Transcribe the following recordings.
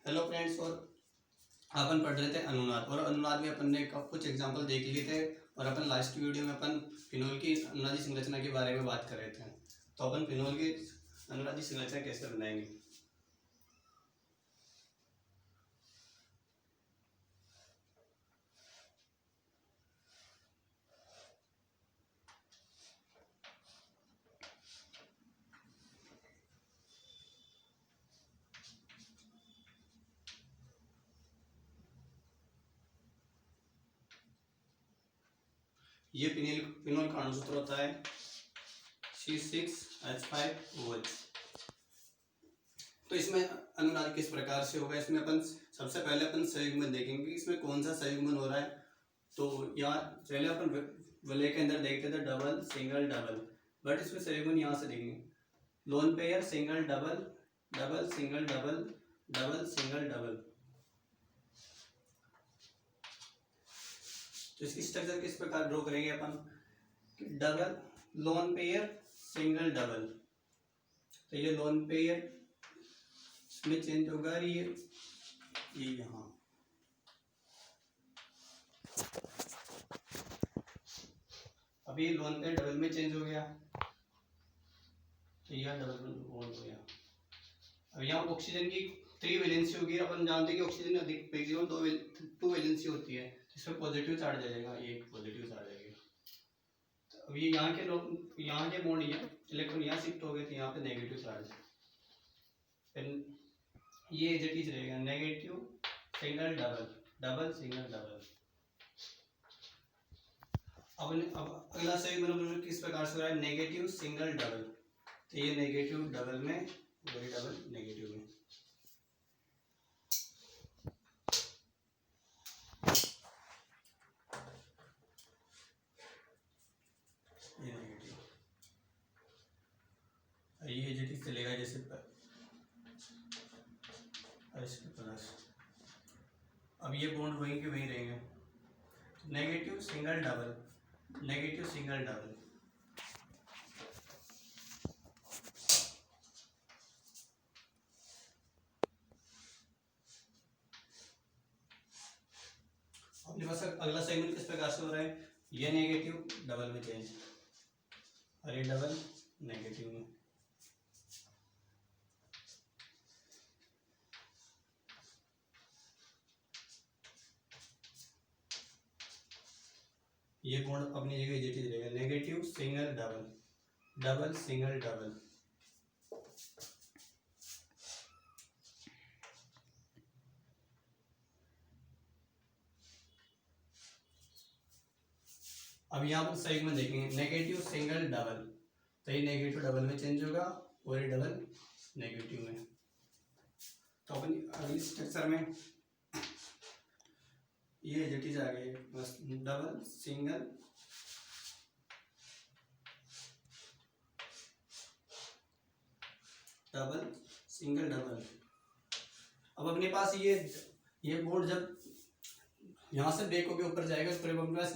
Hello friends. और अपन पढ़ रहे थे अनुनाद, और अनुनाद में अपन ने कुछ एग्जांपल देख लिए थे, और अपन लास्ट वीडियो में अपन फिनोल की अनुनादी संरचना के बारे में बात कर रहे थे। तो अपन फिनोल की अनुनादी संरचना कैसे बनाएंगे। ये फिनोल का अणुसूत्र होता है C6H5OH। तो इसमें अनुनाद किस प्रकार से होगा, इसमें अपन सबसे पहले अपन संयुग्मन देखेंगे इसमें कौन सा संयुग्मन हो रहा है। तो यहाँ पहले अपन वलय के अंदर देखते थे डबल सिंगल डबल, बट इसमें संयुग्मन यहाँ से देखेंगे lone pair single double double single double double single double. तो इसकी स्ट्रक्चर किस प्रकार ड्रॉ करेंगे अपन। Double lone pair single double, तो ये लोन पेयर इसमें चेंज होगा, ये यहाँ अभी लोन पेयर डबल में चेंज हो गया, तो यह डबल बॉन्ड हो गया। अब यहाँ ऑक्सीजन की 3 वैलेंसी होगी। अपन जानते हैं कि ऑक्सीजन अधिक मैक्सिमम 2 वैलेंसी होती है, इसमें पॉजिटिव चार्ज आ जाएगा, ये पॉजिटिव चार्ज आएगा। तो अब ये यहाँ के लोग यहाँ के बॉन्ड यहाँ इलेक्ट्रॉन यहाँ शिफ्ट हो गए, तो यहाँ पे नेगेटिव चार्ज, ये एज रहेगा negative single double double single double. अब अगला सही मतलब किस प्रकार से हो रहा है, नेगेटिव सिंगल डबल, तो ये नेगेटिव डबल में वही डबल नेगेटिव में। ये नेगेटिव, ये एज चलेगा जैसे इसके प्लस। अब ये बॉन्ड वहीं के वहीं रहेंगे, negative single double negative single double. अपने पास अगला सेगमेंट किस प्रकार से हो रहा है, ये नेगेटिव डबल में चेंज, और ये डबल नेगेटिव में। ये बॉन्ड अपनी जगह एज रहेगा, negative single double double single double. अब यहाँ पर संयुग्मन देखेंगे नेगेटिव सिंगल डबल, तो ये नेगेटिव डबल में चेंज होगा, और ये डबल नेगेटिव में। तो अपनी अगली स्ट्रक्चर में ये एज आ गए, बस double single double single double. अब अपने पास ये बोर्ड जब यहाँ से ब्रेक होकर ऊपर जाएगा, उस पर अपने पास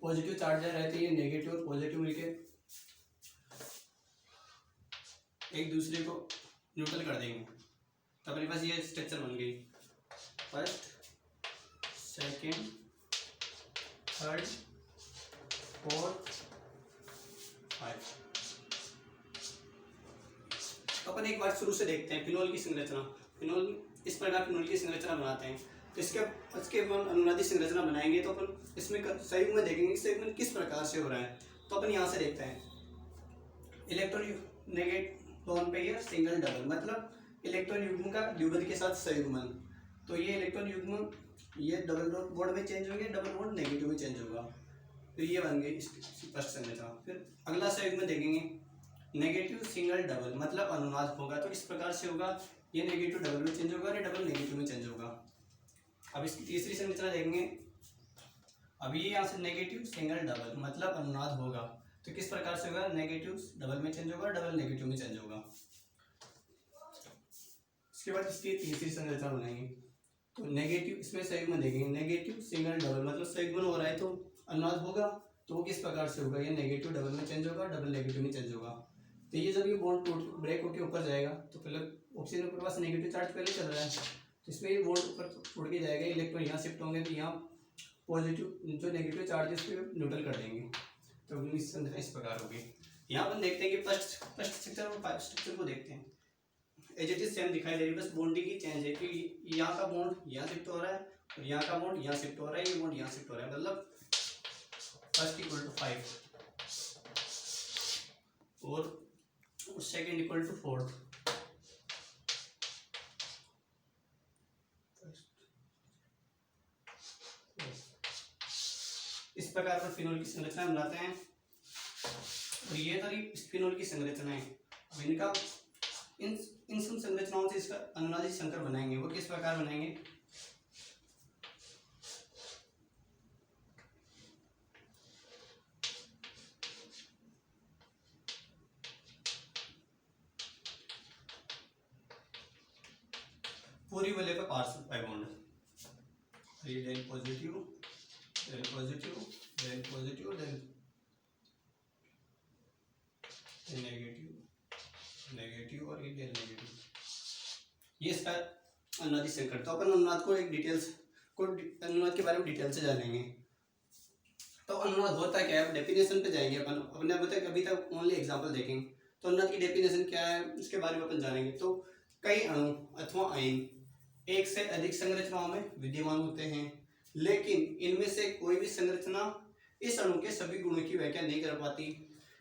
पॉजिटिव चार्ज रहते हैं, ये नेगेटिव और पॉजिटिव मिलके एक दूसरे को न्यूट्रल कर देंगे। तो अपने पास ये स्ट्रक्चर बन गई, फर्स्ट सेकेंड थर्ड फोर्थ 5। अपन एक बार शुरू से देखते हैं फिनोल की संरचना। फिनोल इस प्रकार फिनोल की संरचना बनाते हैं। तो इसके अपन अनुनादी संरचना बनाएंगे, तो अपन इसमें संयुग्मन देखेंगे संयुग्मन किस प्रकार से हो रहा है। तो अपन यहाँ से देखते हैं electron negative loan pair single double, मतलब इलेक्ट्रॉन युग्म का द्विपद के साथ संयुग्मन। तो ये इलेक्ट्रॉन युग्म ये डबल बॉन्ड में चेंज होंगे, डबल बॉन्ड नेगेटिव में चेंज होगा, तो ये बन गई फर्स्ट संरचना। फिर अगला संयुग्मन देखेंगे नेगेटिव सिंगल डबल, मतलब अनुनाद होगा, तो इस प्रकार से होगा, ये नेगेटिव डबल में चेंज होगा, ये डबल नेगेटिव में चेंज होगा। अब इसकी तीसरी संरचना देखेंगे, अब ये यहाँ से नेगेटिव सिंगल डबल मतलब अनुनाद होगा, तो किस प्रकार से होगा, नेगेटिव डबल में चेंज होगा, डबल नेगेटिव में चेंज होगा। इसके बाद इसकी तीसरी संरचना बनाएंगे, तो नेगेटिव इसमें संयुग्मन देखेंगे नेगेटिव सिंगल डबल, मतलब संयुग्मन हो रहा है तो अनुनाद होगा, तो वो किस प्रकार से होगा, ये नेगेटिव डबल में चेंज होगा, डबल नेगेटिव में चेंज होगा। तो ये जब ये बॉन्ड ब्रेक होकर ऊपर जाएगा, तो पहले ऑक्सीजन के पास नेगेटिव चार्ज पहले चल रहा है, इसमें ये बॉन्ड ऊपर उड़ के जाएगा, इलेक्ट्रॉन यहाँ शिफ्ट होंगे तो यहाँ पॉजिटिव जो नेगेटिव चार्जेस पे न्यूट्रल कर देंगे, तो इस प्रकार होगी। यहाँ पर देखते हैं कि फर्स्ट स्ट्रक्चर और फाइव स्ट्रक्चर को देखते हैं, एज इट इज सेम दिखाई दे रही है, बस बॉन्डिंग की चेंज है कि यहाँ का बॉन्ड यहाँ शिफ्ट हो रहा है और यहाँ का बॉन्ड यहाँ शिफ्ट हो रहा है, ये बॉन्ड यहाँ शिफ्ट हो रहा है, मतलब फर्स्ट इक्वल टू 5 और सेकेंड इक्वल टू 4। इस प्रकार पर फिनोल की संरचना बनाते हैं और ये सारी फिनोल की संरचनाएं, अब इनका इन सब संरचनाओं से इसका अनुनादी संकर बनाएंगे। वो किस प्रकार बनाएंगे? पूरी वाले पे partial pi bond, then positive, then positive, then positive, then negative, negative और देन नेगेटिव। ये इसका अनुनादी संकर। तो अपन अनुनाद को एक डिटेल्स को अनुनाद के बारे में डिटेल से जानेंगे। तो अनुनाद होता क्या है, डेफिनेशन पे जाएंगे अपन। अपने बताया अभी तक ओनली एग्जांपल देखेंगे, तो अनुनाद की डेफिनेशन क्या है इसके बारे में अपन जानेंगे। तो कई अणु अथवा आयन एक से अधिक संरचनाओं में विद्यमान होते हैं, लेकिन इनमें से कोई भी संरचना इस अणु के सभी गुणों की व्याख्या नहीं कर पाती।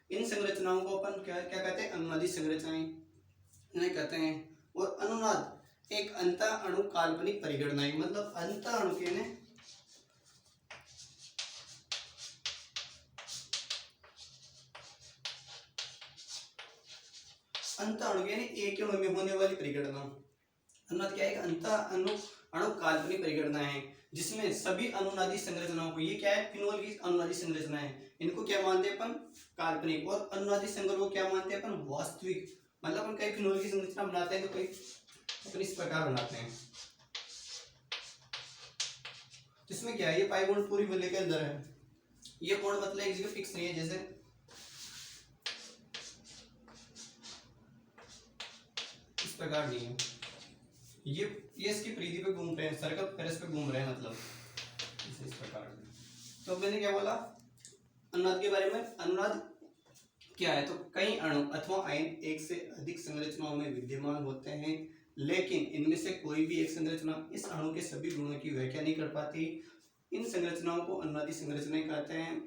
इन संरचनाओं को अपन क्या क्या कहते हैं? अनुनादी संरचनाएं इन्हें कहते हैं। और अनुनाद एक अंत अणु काल्पनिक परिगणना है, मतलब अंत अणु के ने अंत अणु के एक अणु में होने वाली परिगणना। अनुनाद क्या है? अंत अणु काल्पनिक परिगणना है जिसमें सभी अनुनादी संरचनाओं को, ये क्या है? फिनोल की अनुनादी संरचना है, इनको क्या मानते हैं अपन? काल्पनिक। और अनुनादी संकर को क्या मानते हैं अपन? वास्तविक। मतलब अपन कई फिनोल की संरचना बनाते हैं तो कई अपन इस प्रकार बनाते हैं। इसमें क्या है? ये पाई बॉन्ड पूरी वलय के अंदर है, ये बॉन्ड मतलब एक जगह फिक्स नहीं है, जैसे इस प्रकार नहीं है, ये इसकी परिधि पे घूम रहे हैं, सर्कल फेरस पे घूम रहे हैं, मतलब इस प्रकार। तो मैंने क्या बोला अनुनाद के बारे में? अनुनाद क्या है? तो कई अणु अथवा आयन एक से अधिक संरचनाओं में विद्यमान होते हैं, लेकिन इनमें से कोई भी एक संरचना इस अणु के सभी गुणों की व्याख्या नहीं कर पाती। इन संरचनाओं को अनुनादी संरचनाएं कहते हैं।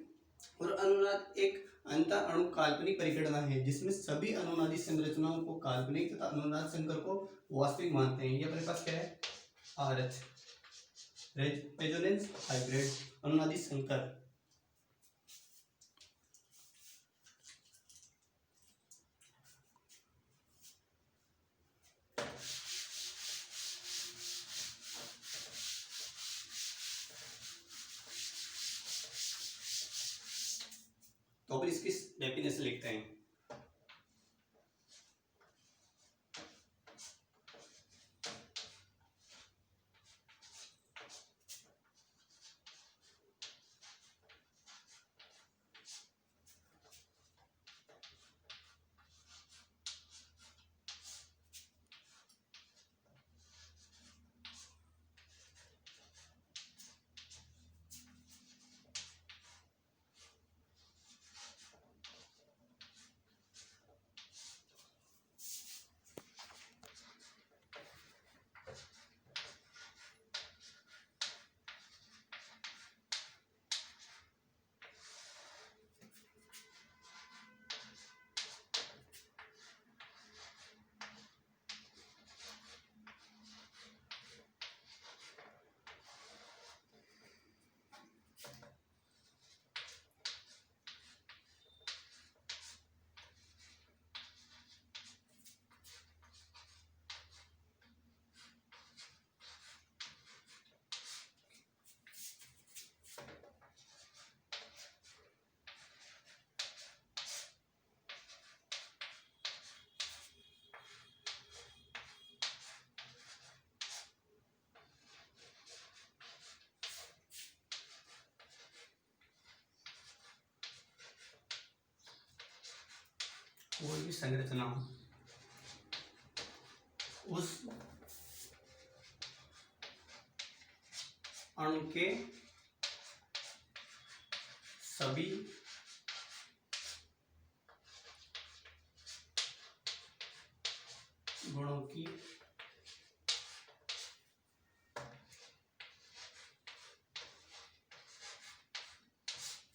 और अनुनाद एक अंत अणु काल्पनिक परिगणना है जिसमें सभी अनुनादी संरचनाओं को काल्पनिक तथा अनुनाद संकर को वास्तविक मानते हैं। ये अपने पास क्या है? आरएच, रेजोनेंस हाइब्रिड अनुनादी संकर। तो अपन इसकी डेफिनेशन लिखते हैं। कोई भी संरचना उस अणु के सभी गुणों की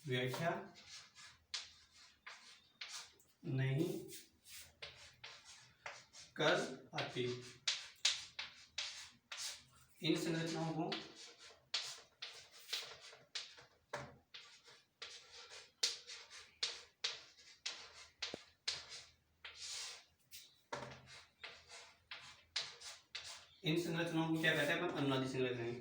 व्याख्या नहीं कर पाती। इन संरचनाओं को क्या कहते हैं अपन? अनुनादी संरचनाएं।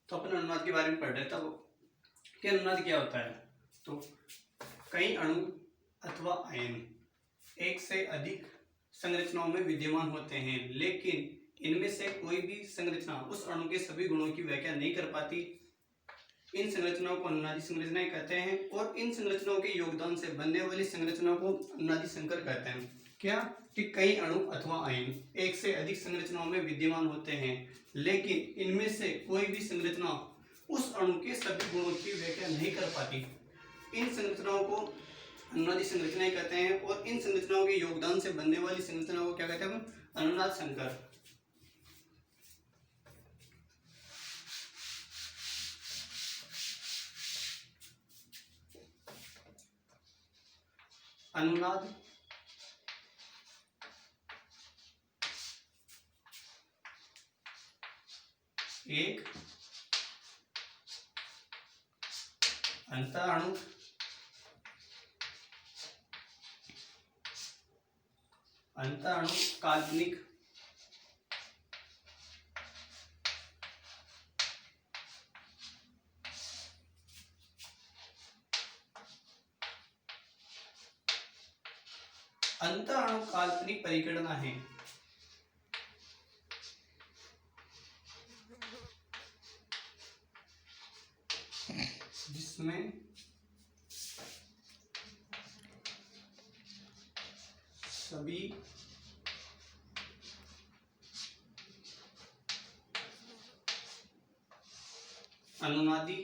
तो अपन अनुनाद के बारे में पढ़ रहे थे, तब कि अनुनाद क्या होता है। तो कई अणु अथवा आयन एक से अधिक संरचनाओं में विद्यमान होते हैं, लेकिन इनमें से कोई भी संरचना उस अणु के सभी गुणों की व्याख्या नहीं कर पाती। इन संरचनाओं को अनुनादी संरचनाएं कहते हैं, और इन संरचनाओं के योगदान से बनने वाली संरचनाओं को अनुनादी संकर कहते हैं। क्या? कि कई अणु अथवा आयन एक से अधिक संरचनाओं में विद्यमान होते हैं, लेकिन इनमें से कोई भी संरचना उस अणु के सभी गुणों की व्याख्या नहीं कर पाती। इन संरचनाओं को अनुनादी संरचनाएं कहते हैं, और इन संरचनाओं के योगदान से बनने वाली संरचनाओं को क्या कहते हैं? अनुनाद संकर। अनुनाद एक अंतःअणु काल्पनिक अंतःअणु काल्पनिक परिगणना है, जिसमें सभी अनुनादी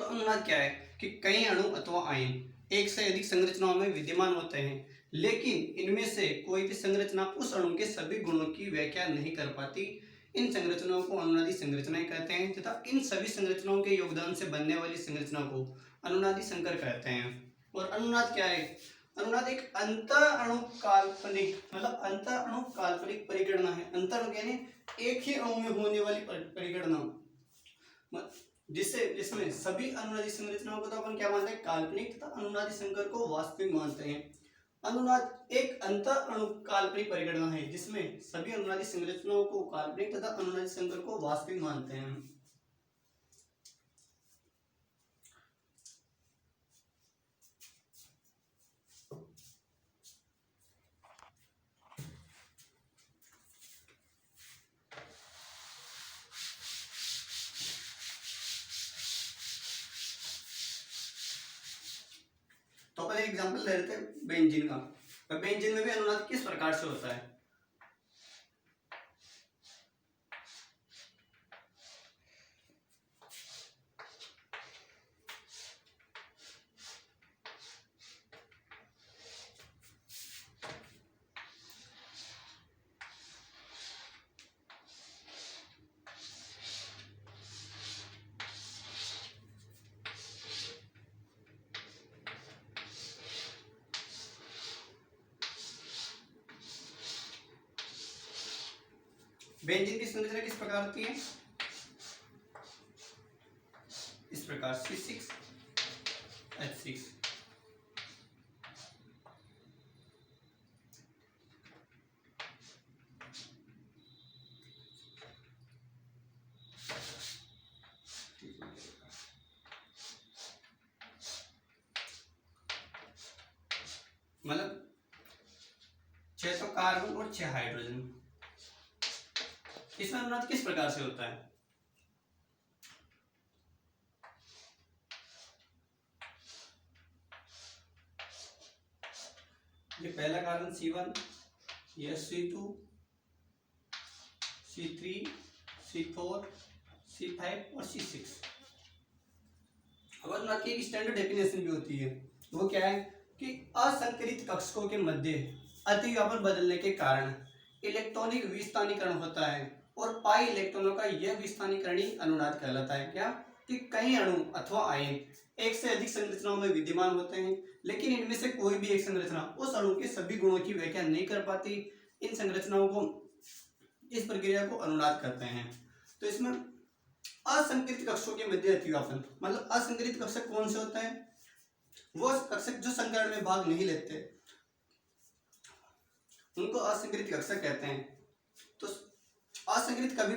अनुनाद क्या है कि कई अणु अथवा आयन एक से अधिक संरचनाओं में विद्यमान होते हैं, लेकिन इनमें से कोई भी संरचना उस अणु के सभी गुणों की व्याख्या नहीं कर पाती। इन संरचनाओं को अनुनादी संरचनाएं कहते हैं तथा इन सभी संरचनाओं के योगदान से बनने वाली संरचना को अनुनादी संकर कहते हैं। और अनुनाद क्या है? अनुनाद एक अंतर अणु काल्पनिक परिगणना है। अंतर अणु यानी एक ही अणु में होने वाली परिगणना, जिसमें सभी अनुनादी संरचनाओं को तो अपन क्या मानते हैं? काल्पनिक, तथा अनुनादी संकर को वास्तविक मानते हैं। अनुनाद एक अंतर अणु काल्पनिक परिगणना है जिसमें सभी अनुनादी संरचनाओं को काल्पनिक तथा अनुनादी संकर को वास्तविक मानते हैं। तो अपन एक एग्जांपल ले लेते हैं बेंजीन का। बेंजीन में भी अनुनाद किस प्रकार से होता है? बेंजीन की संरचना किस प्रकार होती है? इस प्रकार C6H6। मतलब 6 तो कार्बन और 6 हाइड्रोजन। इसमें अनुनाद किस प्रकार से होता है? ये पहला कार्बन C1, यह C2, C3, C4, C5 और C6। अब अनुनाद की एक स्टैंडर्ड डेफिनेशन भी होती है। वो क्या है कि असंकरित कक्षकों के मध्य अतिव्यापन बदलने के कारण इलेक्ट्रॉनिक विस्थानीकरण होता है और पाई इलेक्ट्रॉनों का यह विस्थानीकरण ही अनुनाद कहलाता है। क्या? कि कई अणु अथवा आयन एक से अधिक संरचनाओं में विद्यमान होते हैं, लेकिन इनमें से कोई भी एक संरचना उस अणु के सभी गुणों की व्याख्या नहीं कर पाती। इन संरचनाओं को, इस प्रक्रिया को अनुनाद कहते हैं। तो इसमें असंकरित कक्षकों के मध्य अतिव्यापन, मतलब असंकरित कक्षक कौन से होता है? वो कक्षक जो संकरण में भाग नहीं लेते, उनको असंकरित कक्षक कहते हैं। तो असंकरित कभी